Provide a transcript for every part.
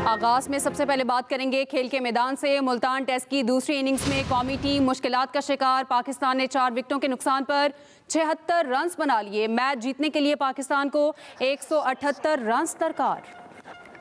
آغاز میں سب سے پہلے بات کریں گے کھیل کے میدان سے۔ ملتان ٹیسٹ کی دوسری اننگز میں قومی ٹیم مشکلات کا شکار۔ پاکستان نے 4 وکٹوں کے نقصان پر 76 رنز بنا لیے۔ میچ جیتنے کے لیے پاکستان کو 178 رنز درکار۔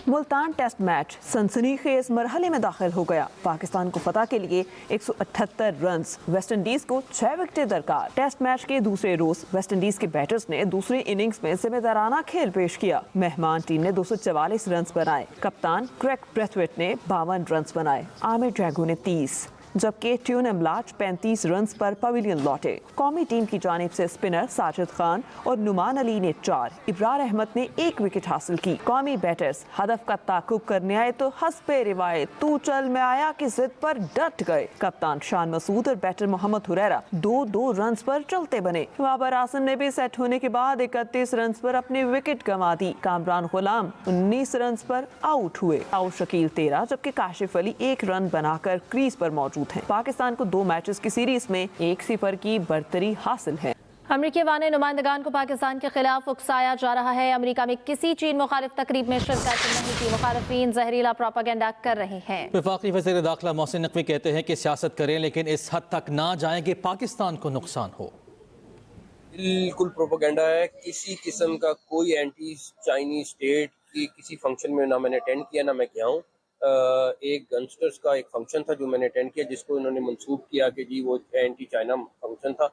ملتان ٹیسٹ میچ سنسنی خیز مرحلے میں داخل ہو گیا۔ پاکستان کو فتح کے لیے 178 رنز، ویسٹ انڈیز کو 6 وکٹیں درکار۔ ٹیسٹ میچ کے دوسرے روز ویسٹ انڈیز کے بیٹرز نے دوسری اننگز میں ذمہ دارانہ کھیل پیش کیا۔ مہمان ٹیم نے 244 رنز بنائے۔ کپتان کریگ بریتھویٹ نے 52 رنز بنائے۔ عامر ڈریگو نے 30، جبکہ ٹیون املاج 35 رنز پر پویلین لوٹے۔ قومی ٹیم کی جانب سے اسپنر ساجد خان اور نعمان علی نے 4، ابرار احمد نے 1 وکٹ حاصل کی۔ قومی بیٹرز ہدف کا تعاقب کرنے آئے تو حسب روایت تو چل میں آیا کی ضد پر ڈٹ گئے۔ کپتان شان مسعود اور بیٹر محمد ہریرہ 2 رنز پر چلتے بنے۔ بابر اعظم نے بھی سیٹ ہونے کے بعد 31 رنز پر اپنی وکٹ گنوا دی۔ کامران غلام 19 رنز پر آؤٹ ہوئے۔ آؤٹ شکیل 13، جبکہ کاشف علی 1 رن بنا کر کریز پر موجود ہیں۔ پاکستان کو 2 میچز کی سیریز میں 1-0 کی برتری حاصل ہے۔ امریکی ایوان نمائندگان کو پاکستان کے خلاف اکسایا جا رہا ہے۔ امریکہ میں کسی چین مخالف تقریب میں شرکت نہیں کی۔ مخالفین زہریلا پروپیگنڈا کر رہے ہیں۔ وفاقی وزیر داخلہ محسن نقوی کہتے ہیں کہ سیاست کریں لیکن اس حد تک نہ جائیں کہ پاکستان کو نقصان ہو۔ بالکل پروپیگنڈا ہے۔ کسی قسم کا کوئی اینٹی چائنیز اسٹیٹ کی کسی فنکشن میں نہ میں نے اٹینڈ کیا نہ میں گیا ہوں۔ ایک گنگسٹرز کا ایک فنکشن تھا جو میں نے اٹینڈ کیا، جس کو انہوں نے منسوب کیا کہ جی وہ اینٹی چائنا فنکشن تھا،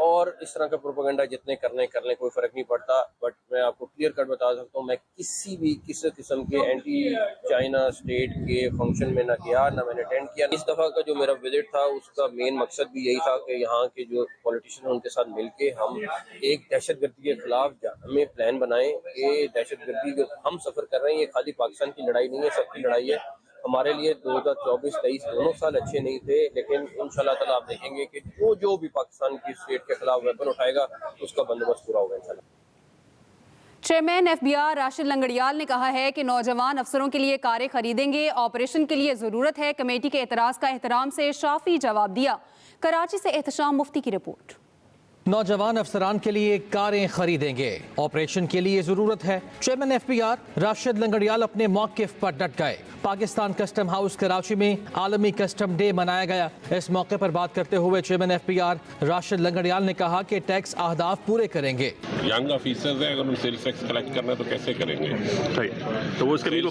اور اس طرح کا پروپیگنڈا جتنے کرنے کر لیں، کوئی فرق نہیں پڑتا۔ بٹ میں آپ کو کلیئر کٹ بتا سکتا ہوں، میں کسی قسم کے اینٹی چائنا اسٹیٹ کے فنکشن میں نہ گیا نہ میں نے اٹینڈ کیا۔ اس دفعہ کا جو میرا وزٹ تھا اس کا مین مقصد بھی یہی تھا کہ یہاں کے جو پولیٹیشین ہیں ان کے ساتھ مل کے ہم ایک دہشت گردی کے خلاف ہمیں پلان بنائیں۔ یہ دہشت گردی جو ہم سفر کر رہے ہیں یہ خالی پاکستان کی لڑائی نہیں ہے، سب کی لڑائی ہے۔ ہمارے لیے 2024-23 دونوں سال اچھے نہیں تھے، لیکن انشاءاللہ تعالیٰ آپ دیکھیں گے کہ جو بھی پاکستان کی اسٹیٹ کے خلاف ویپن اٹھائے گا اس کا بندوبست پورا ہوگا انشاءاللہ۔ Chairman F B R Rashid Langrial نے کہا ہے کہ نوجوان افسروں کے لیے کاریں خریدیں گے، آپریشن کے لیے ضرورت ہے۔ کمیٹی کے اعتراض کا احترام سے شافی جواب دیا۔ کراچی سے احتشام مفتی کی رپورٹ۔ نوجوان افسران کے لیے کاریں خریدیں گے، آپریشن کے لیے ضرورت ہے۔ Chairman F B R Rashid Langrial اپنے موقف پر ڈٹ گئے۔ پاکستان کسٹم ہاؤس کراچی میں عالمی کسٹم ڈے منایا گیا۔ اس موقع پر بات کرتے ہوئے chairman F B R Rashid Langrial نے کہا کہ ٹیکس اہداف پورے کریں گے۔ ینگ آفیسرز ہیں، اگر ان سیلز ٹیکس کلیکٹ کرنا ہے تو کیسے کریں گے؟ تو وہ اس کے لیے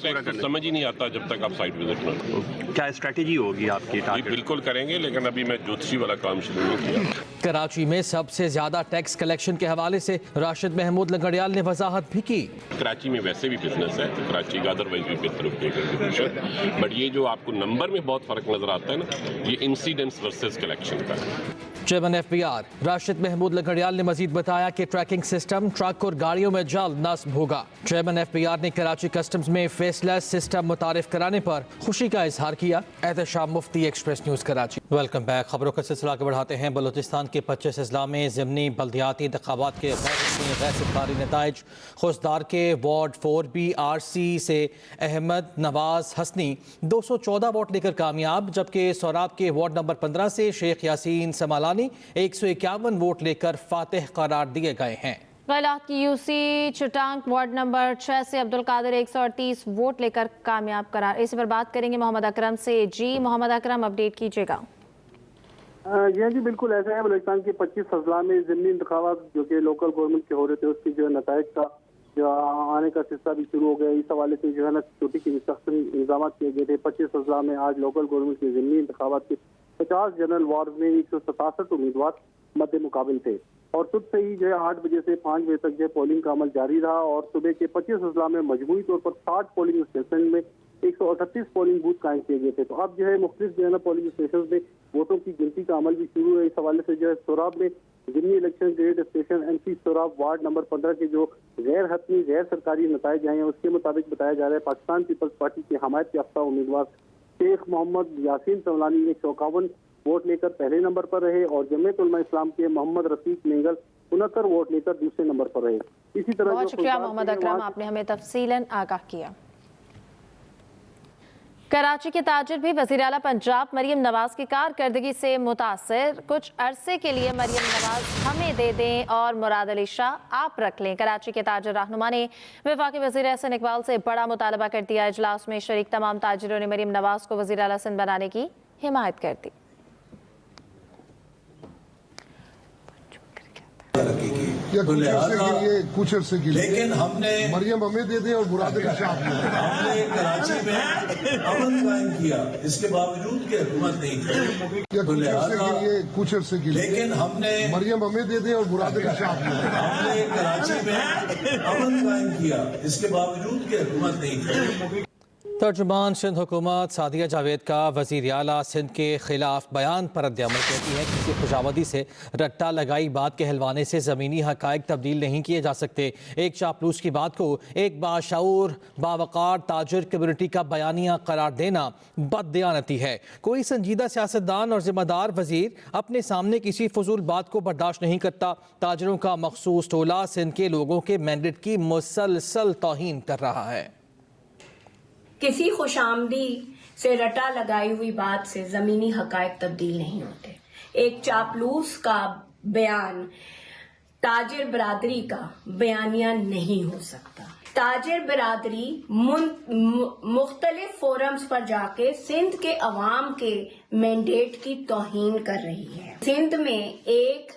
سمجھ ہی نہیں آتا جب تک آپ سائٹ وزٹ نہ کریں۔ کیا اسٹریٹجی ہوگی آپ کی؟ بالکل کریں گے، لیکن ابھی میں جوتشی والا کام شروع نہیں کیا۔ کراچی میں سب سے زیادہ ٹیکس کلیکشن کے حوالے سے راشد محمود لنگڑیال نے وضاحت بھی کی۔ کراچی میں ویسے بھی بزنس ہے، کراچی کا ادر وائز بھی بہتر کنٹریبیوشن، بٹ یہ جو آپ کو نمبر میں بہت فرق نظر آتا ہے نا، یہ انسیڈنٹس ورسز کلیکشن کا ہے۔ Chairman F B R Rashid Mehmood Langrial نے مزید بتایا کہ ٹریکنگ سسٹم ٹرک اور گاڑیوں میں جلد نصب ہوگا۔ چیئرمین ایف بی آر نے کراچی کسٹمز میں فیس لیس سسٹم متعارف کرانے پر خوشی کا اظہار کیا۔ Ehtisham Mufti, Express News Karachi. Welcome back. خبروں کا سلسلہ آگے بڑھاتے ہیں۔ بلوچستان کے 25 اضلاع میں ضمنی بلدیاتی انتخابات کے غیر سرکاری نتائج۔ خوزدار کے وارڈ 4B RC سے احمد نواز حسنی 214 ووٹ لے کر کامیاب، جبکہ سوراب کے وارڈ نمبر 15 سے شیخ یاسین سمالانی 151 ووٹ لے کر فاتح قرار دیے گئے ہیں۔ غیلات کی UC چٹانگ وارڈ نمبر 6 سے عبدالقادر 138 ووٹ لے کر کامیاب قرار۔ اسی پر بات کریں گے محمد اکرم سے۔ جی محمد اکرم، اپڈیٹ کیجیے گا۔ جی بالکل ایسا ہے۔ بلوچستان کے 25 اضلاع میں ضمنی انتخابات جو کہ لوکل گورنمنٹ کے ہو رہے تھے، اس کے جو نتائج کا جو آنے کا سلسلہ بھی شروع ہو گیا۔ اس حوالے سے جو ہے نا چھٹی کے سخت انتظامات کیے گئے تھے۔ 25 اضلاع میں آج لوکل گورنمنٹ کے ضمنی انتخابات کے 50 جنرل وارڈ میں 167 امیدوار مد مقابل تھے، اور صبح سے ہی جو ہے 8 بجے سے 5 بجے تک جو ہے پولنگ کا عمل جاری رہا، اور صبح کے 25 اضلاع میں مجموعی طور پر 60 پولنگ اسٹیشن میں 138 پولنگ بوتھ قائم کیے گئے تھے۔ تو اب جو ہے مختلف جو ہے نا پولنگ اسٹیشن میں ووٹوں کی گنتی کا عمل بھی شروع ہے۔ اس حوالے سے جو ہے سوراب میں ضمنی election grid station MC Sorab ward number 15 کے جو غیر حتمی غیر سرکاری نتائج آئے ہیں، اس کے مطابق بتایا جا رہا ہے پاکستان پیپلز پارٹی کی حمایت یافتہ امیدوار شیخ محمد یاسین سملانی 151 ووٹ لے کر پہلے نمبر پر رہے، اور جمعیت علماء اسلام کے محمد رفیق مینگل 69 ووٹ لے کر دوسرے نمبر پر رہے۔ اسی طرح بہت شکریہ محمد اکرم، آپ نے ہمیں تفصیلاً آگاہ کیا۔ कराची के ताजिर भी वज़ीर आला पंजाब मरियम नवाज की कारकर्दगी से मुतासर। कुछ अरसे के लिए मरियम नवाज हमें दे दें और मुराद अली शाह आप रख लें। कराची के ताजिर रहनुमा ने वफाकी वज़ीर एहसन इकबाल से बड़ा मुतालबा कर दिया। इजलास में शरीक तमाम ताजिरों ने मरियम नवाज को वज़ीर आला सिंध बनाने की हिमायत कर दी। कुछ अरसे के लिए लेकिन हमने मरियम हमें दे दे और मुराद अली शाह हमने कराची में अमन कायम किया, इसके बावजूद कि हुकूमत नहीं थी। कुछ अरसे के लिए लेकिन हमने मरियम हमें दे दे और मुराद अली शाह हमने कराची में अमन कायम किया, इसके बावजूद कि हुकूमत नहीं थी। तर्जुमान सिंध हुकूमत सादिया जावेद का वज़ीर आला सिंध के खिलाफ बयान पर रद्द-ए-अमल कहती है कि किसी खुशामदी से रट्टा लगाई बात कहलवाने से ज़मीनी हक़ाइक़ तब्दील नहीं किए जा सकते। एक चापलूस की बात को एक बाशऊर बावकार ताजिर कम्युनिटी का बयानिया करार देना बददियानती है। कोई संजीदा सियासतदान और ज़िम्मेदार वज़ीर अपने सामने किसी फजूल बात को बर्दाश्त नहीं करता। ताजिरों का मखसूस टोला सिंध के लोगों के मैंडेट की मुसलसल तौहीन कर रहा है। किसी खुशामदी से रटा लगाई हुई बात से ज़मीनी हक़ाइक़ तब्दील नहीं होते। एक चापलूस का बयान ताजिर बरादरी का बयानिया नहीं हो सकता। ताजिर बरादरी मुख्तलिफ फोरम्स पर जाके सिंध के अवाम के मैंडेट की तौहीन कर रही है। सिंध में एक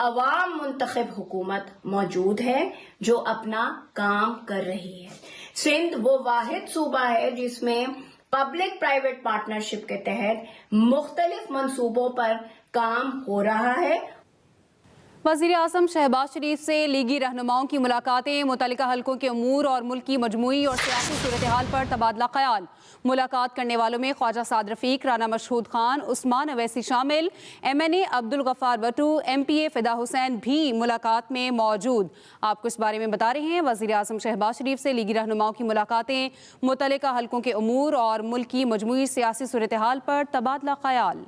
अवाम मुंतखब हुकूमत मौजूद है जो अपना काम कर रही है। सिंध वो वाहिद सूबा है जिसमें पब्लिक प्राइवेट पार्टनरशिप के तहत मुख्तलिफ मंसूबों पर काम हो रहा है। वज़ीर आज़म शहबाज शरीफ से लीगी रहनुमाओं की मुलाकातें, मुतल्लिका हलकों के अमूर और मुल्क की मजमूई और सियासी सूरत हाल पर तबादला ख्याल। मुलाकात करने वालों में ख्वाजा साद रफ़ीक, राना मशहूद खान, उस्मान अवैसी शामिल। MNA अब्दुल गफ़ार भट्टू, MPA फ़िदा हुसैन भी मुलाकात में मौजूद। आपको इस बारे में बता रहे हैं वज़ीर आज़म शहबाज शरीफ से लीगी रहनुमाओं की मुलाकातें, मुतल्लिका हलकों के अमूर और मुल्क की मजमूई सियासी सूरत हाल पर तबादला ख्याल।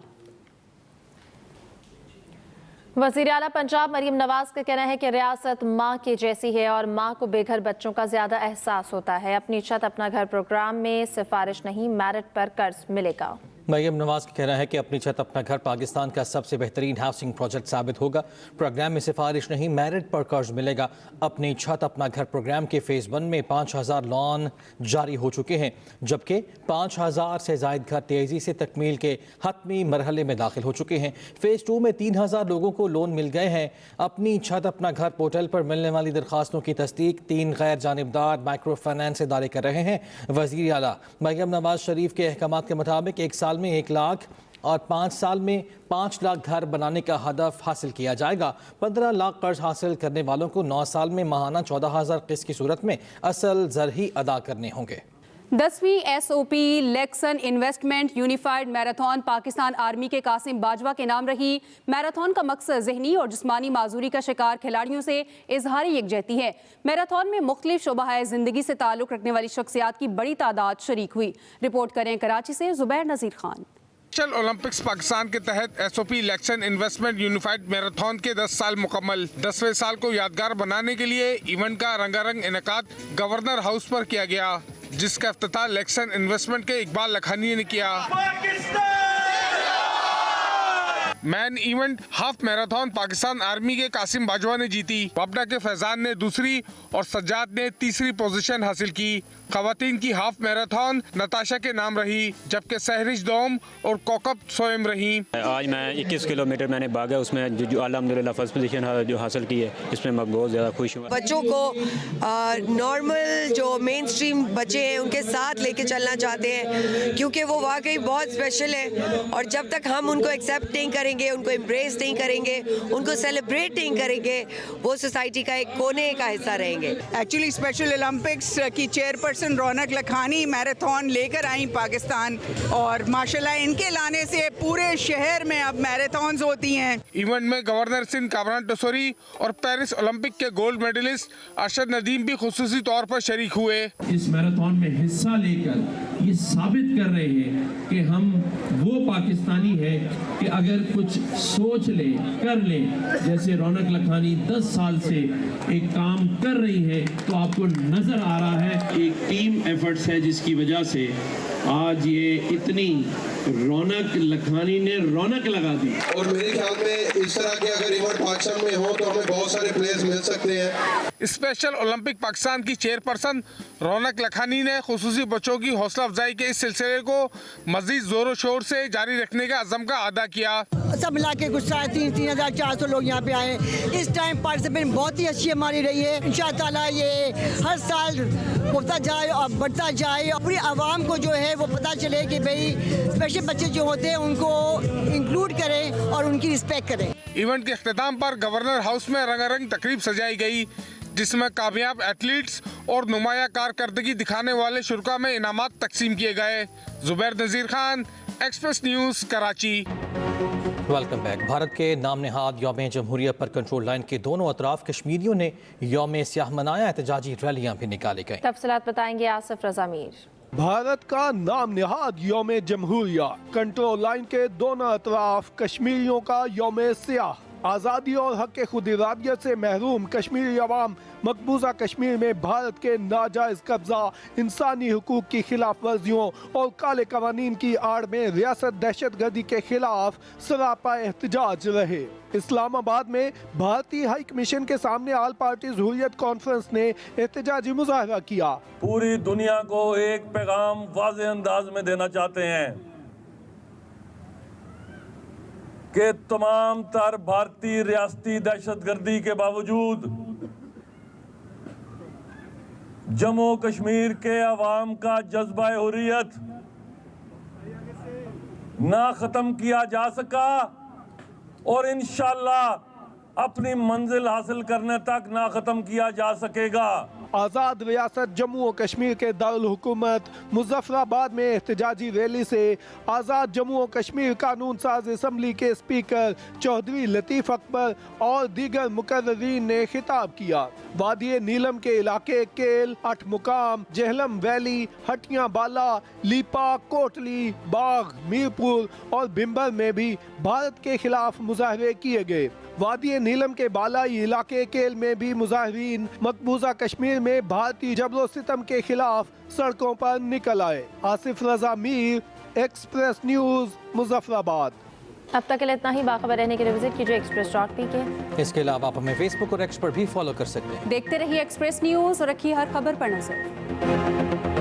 वज़ीर आला पंजाब मरियम नवाज का कहना है कि रियासत माँ की जैसी है और माँ को बेघर बच्चों का ज़्यादा एहसास होता है। अपनी छत अपना घर प्रोग्राम में सिफारिश नहीं, मेरिट पर कर्ज मिलेगा। मरियम नवाज का कहना है कि अपनी छत अपना घर पाकिस्तान का सबसे बेहतरीन हाउसिंग प्रोजेक्ट साबित होगा। प्रोग्राम में सिफारिश नहीं, मेरिट पर कर्ज मिलेगा। अपनी छत अपना घर प्रोग्राम के फ़ेज़ 1 में 5000 लोन जारी हो चुके हैं, जबकि 5000 से ज़ायद घर तेज़ी से तकमील के हतमी मरहले में दाखिल हो चुके हैं। फ़ेज़ 2 में 3000 लोगों को लोन मिल गए हैं। अपनी छत अपना घर पोर्टल पर मिलने वाली दरखास्तों की तस्दीक 3 गैर जानिबदार माइक्रो फाइनेंस इदारे कर रहे हैं। वज़ीर आला मरियम नवाज शरीफ के अहकामात के मुताबिक 1 साल में 1 लाख और 5 साल में 5 लाख घर बनाने का हदफ हासिल किया जाएगा। 15 लाख कर्ज हासिल करने वालों को 9 साल में माहाना 14,000 किस्त की सूरत में असल ज़र ही अदा करने होंगे। 10वीं SOP Luxon investment unified marathon Pakistan army के कासिम बाजवा के नाम रही। मैराथन का मकसद ज़हनी और जिस्मानी माजूरी का शिकार खिलाड़ियों से इजहारी यकजहती है। मैराथन में मुख्तलिफ शोबाए ज़िंदगी से ताल्लुक़ रखने वाली शख्सियात की बड़ी तादाद शरीक हुई। रिपोर्ट करें कराची से ज़ुबैर नज़ीर खान। स्पेशल ओलंपिक्स पाकिस्तान के तहत SOP election investment unified marathon के 10 साल मुकम्मल। 10वें साल को यादगार बनाने के लिए इवेंट का रंगारंग इनेकाद गवर्नर हाउस पर किया गया, जिसका इफ्तिताह इलेक्शन इन्वेस्टमेंट के इकबाल लखानी ने किया। Man event half marathon Pakistan army के कासिम बाजवा ने जीती। वबना के फैजान ने दूसरी और सज्जाद ने तीसरी पोजीशन हासिल की। खवातीन की हाफ मैराथन नताशा के नाम रही, जबकि सहरिश दोम और कोकब सोएम रही। आज मैं 21 किलोमीटर मैंने भागा, उसमें जो अल्हम्दुलिल्लाह फर्स्ट पोजीशन जो हासिल की है, इसमें मैं बहुत ज़्यादा खुश हूँ। बच्चों को नॉर्मल जो मेन स्ट्रीम बच्चे हैं उनके साथ लेके चलना चाहते हैं, क्योंकि वो वाकई बहुत स्पेशल है और जब तक हम उनको एक्सेप्ट नहीं करेंगे, उनको एम्ब्रेस नहीं करेंगे, उनको सेलिब्रेट नहीं करेंगे, वो सोसाइटी का एक कोने का हिस्सा रहेंगे। एक्चुअली स्पेशल ओलंपिक्स की चेयरपर्सन रौनक लखानी मैराथन लेकर आई पाकिस्तान, और माशाल्लाह इनके लाने से पूरे शहर में अब मैराथन्स होती हैं। इवेंट में गवर्नर सिंध कामरान टसोरी और पेरिस ओलंपिक के गोल्ड मेडलिस्ट अरशद नदीम भी खुसूसी तौर पर शरीक हुए। इस मैराथन में हिस्सा लेकर ये साबित कर रहे हैं कि हम वो पाकिस्तानी हैं कि अगर कुछ सोच ले कर ले, जैसे रौनक लखानी 10 साल से एक काम कर रही है, तो आपको नजर आ रहा है एक टीम एफर्ट्स है जिसकी वजह से आज ये इतनी रौनक लखानी ने रौनक लगा दी। और मेरे ख्याल में इस तरह के अगर इवेंट पाकिस्तान में हो तो हमें बहुत सारे प्लेयर्स मिल सकते हैं। स्पेशल ओलंपिक पाकिस्तान की चेयरपर्सन रौनक लखानी ने खुसूसी बच्चों की हौसला अफजाई के इस सिलसिले को मजीद जोरों शोर से जारी रखने का अज़म का अदा किया। सब मिला के कुछ 3,400 लोग यहाँ पे आए। इस टाइम पार्टिसिपेंट बहुत ही अच्छी हमारी रही है। इंशाअल्लाह ये हर साल होता जाए और बढ़ता जाए। पूरी आवाम को जो है वो पता चले कि भाई स्पेशल बच्चे जो होते हैं उनको इंक्लूड करें और उनकी रिस्पेक्ट करें। इवेंट के अख्ताम पर गवर्नर हाउस में रंगारंग तकरीब सजाई गई, जिसमें कामयाब एथलीट्स और नुमाया कारकर्दगी दिखाने वाले शुरा में इनामात तकसीम किए गए। Zubair Nazir Khan, Express News, Karachi. Welcome back. Bharat के नाम नहाद यौम जमहूरियत पर कंट्रोल लाइन के दोनों अतराफ कश्मीरियों ने यौम स्याह मनाया। एहतजाजी रैलियां भी निकाले गए। तफसीलात बताएंगे आसिफ रज़ा मीर। भारत का नाम निहाद यौम जमहूरिया, कंट्रोल लाइन के दोनों अतराफ कश्मीरियों का यौम स्याह। आज़ादी और हक़ खुद इरादियत से महरूम कश्मीरी अवाम मकबूजा कश्मीर में भारत के नाजायज़ कब्जा, इंसानी हुकूक की खिलाफ वर्जियों और काले कवानीन की आड़ में रियासत दहशत गर्दी के खिलाफ सरापा एहतजाज रहे। इस्लामाबाद में भारतीय हाई कमीशन के सामने ऑल पार्टीज हुर्रियत कॉन्फ्रेंस ने एहतजाजी मुजाहरा किया। पूरी दुनिया को एक पैगाम वाज़ेह अंदाज में देना चाहते हैं कि तमाम तर भारतीय रियासती दहशतगर्दी के बावजूद जम्मू कश्मीर के अवाम का जज्बा हुर्रियत ना ख़त्म किया जा सका और इंशाअल्लाह अपनी मंजिल हासिल करने तक ना ख़त्म किया जा सकेगा। आज़ाद रियासत जम्मू और कश्मीर के दारुल हुकूमत मुजफ्फराबाद में एहतजाजी रैली से आज़ाद जम्मू और कश्मीर कानून साज असम्बली के स्पीकर चौधरी लतीफ़ अकबर और दीगर मुकर्ररीन ने खिताब किया। वादी नीलम के इलाके केल, 8 मुकाम, जहलम वैली, हटियां बाला, लीपा, कोटली, बाग, मीरपुर और भिम्बर में भी भारत के खिलाफ मुजाहरे किए गए। वादी नीलम के बालाई इलाके केल में भी मुजाहरीन मकबूजा कश्मीर में भारतीय जबरो सितम के खिलाफ सड़कों पर निकल आए। आसिफ रजा मीर, एक्सप्रेस न्यूज़, मुजफ्फराबाद। अब तक के लिए इतना ही। बाखबर रहने के लिए विजिट कीजिए express.pk। इसके अलावा आप हमें फेसबुक और एक्स पर भी फॉलो कर सकते हैं। देखते रहिए एक्सप्रेस न्यूज़ और रखिए हर खबर पर नजर।